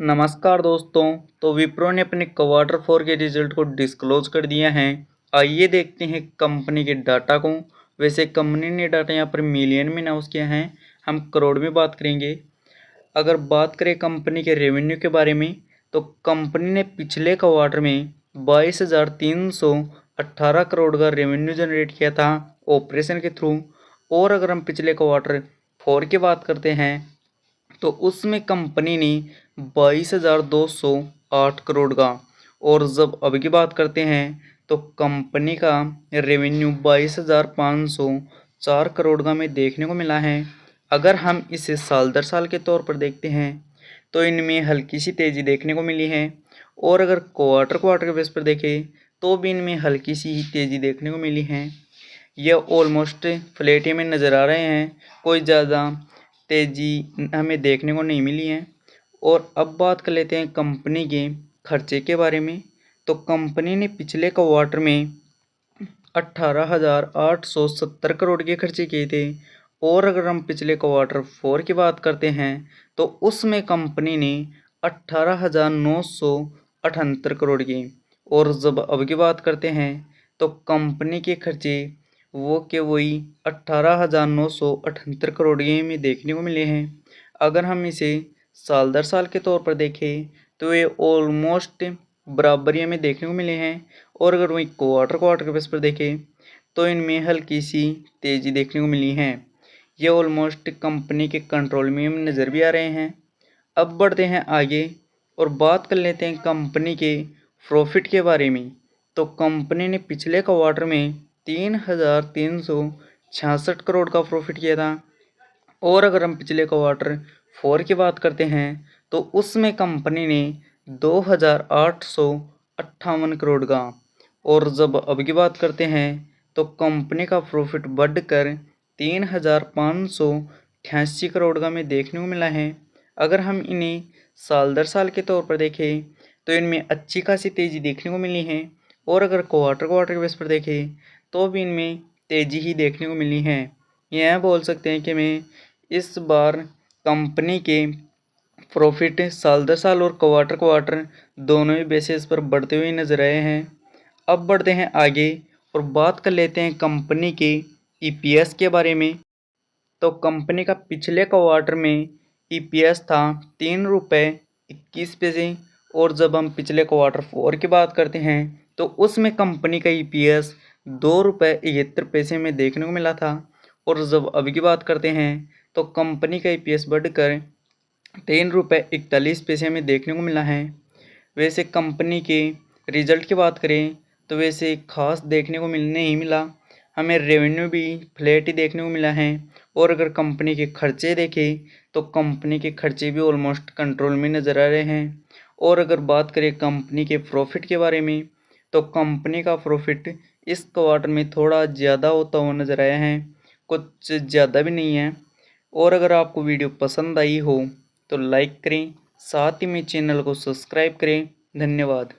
नमस्कार दोस्तों। तो विप्रो ने अपने क्वार्टर फोर के रिजल्ट को डिस्क्लोज कर दिया है। आइए देखते हैं कंपनी के डाटा को। वैसे कंपनी ने डाटा यहाँ पर मिलियन में अनाउंस किया है, हम करोड़ में बात करेंगे। अगर बात करें कंपनी के रेवेन्यू के बारे में, तो कंपनी ने पिछले क्वार्टर में 22,318 करोड़ का रेवेन्यू जनरेट किया था ऑपरेशन के थ्रू। और अगर हम पिछले क्वार्टर फोर की बात करते हैं, तो उसमें कंपनी ने 22,208 करोड़ का। और जब अब की बात करते हैं, तो कंपनी का रेवेन्यू 22,504 करोड़ का में देखने को मिला है। अगर हम इसे साल दर साल के तौर पर देखते हैं, तो इनमें हल्की सी तेज़ी देखने को मिली है। और अगर क्वार्टर क्वार्टर के बेस पर देखें, तो भी इनमें हल्की सी ही तेज़ी देखने को मिली है। यह ऑलमोस्ट फ्लैट में नज़र आ रहे हैं, कोई ज़्यादा तेज़ी हमें देखने को नहीं मिली है। और अब बात कर लेते हैं कंपनी के खर्चे के बारे में। तो कंपनी ने पिछले क्वार्टर में 18,870 करोड़ के खर्चे किए थे। और अगर हम पिछले क्वार्टर फोर की बात करते हैं, तो उसमें कंपनी ने 18,978 करोड़ की। और जब अब की बात करते हैं, तो कंपनी के खर्चे वो के वही 18,978 करोड़ के में देखने को मिले हैं। अगर हम इसे साल दर साल के तौर पर देखें, तो ये ऑलमोस्ट बराबरी में देखने को मिले हैं। और अगर वही क्वार्टर क्वार्टर के बेस पर देखें, तो इनमें हल्की सी तेज़ी देखने को मिली है। ये ऑलमोस्ट कंपनी के कंट्रोल में नज़र भी आ रहे हैं। अब बढ़ते हैं आगे और बात कर लेते हैं कंपनी के प्रॉफिट के बारे में। तो कंपनी ने पिछले क्वार्टर में 3,366 करोड़ का प्रॉफिट किया था। और अगर हम पिछले क्वार्टर फोर की बात करते हैं, तो उसमें कंपनी ने 2,858 करोड़ का। और जब अब की बात करते हैं, तो कंपनी का प्रॉफिट बढ़कर 3,588 करोड़ का में देखने को मिला है। अगर हम इन्हें साल दर साल के तौर पर देखें, तो इनमें अच्छी खासी तेज़ी देखने को मिली है। और अगर क्वार्टर क्वार्टर के बेस पर देखें, तो भी इनमें तेज़ी ही देखने को मिली है। यह बोल सकते हैं कि मैं इस बार कंपनी के प्रॉफिट साल दर साल और क्वार्टर क्वार्टर दोनों ही बेसिस पर बढ़ते हुए नजर आए हैं। अब बढ़ते हैं आगे और बात कर लेते हैं कंपनी के ईपीएस के बारे में। तो कंपनी का पिछले क्वार्टर में ईपीएस था 3 रुपये 21 पैसे। और जब हम पिछले क्वार्टर फोर की बात करते हैं, तो उसमें कंपनी का ईपीएस 2 रुपये 71 पैसे में देखने को मिला था। और जब अभी की बात करते हैं, तो कंपनी का ईपीएस बढ़कर 3 रुपये 41 पैसे में देखने को मिला है। वैसे कंपनी के रिजल्ट की बात करें, तो वैसे खास देखने को मिलने ही मिला। हमें रेवेन्यू भी फ्लैट ही देखने को मिला है। और अगर कंपनी के खर्चे देखें, तो कंपनी के खर्चे भी ऑलमोस्ट कंट्रोल में नज़र आ रहे हैं। और अगर बात करें कंपनी के प्रॉफिट के बारे में, तो कंपनी का प्रॉफिट इस क्वार्टर में थोड़ा ज़्यादा होता हुआ नज़र आया है, कुछ ज़्यादा भी नहीं है। और अगर आपको वीडियो पसंद आई हो, तो लाइक करें, साथ ही में चैनल को सब्सक्राइब करें। धन्यवाद।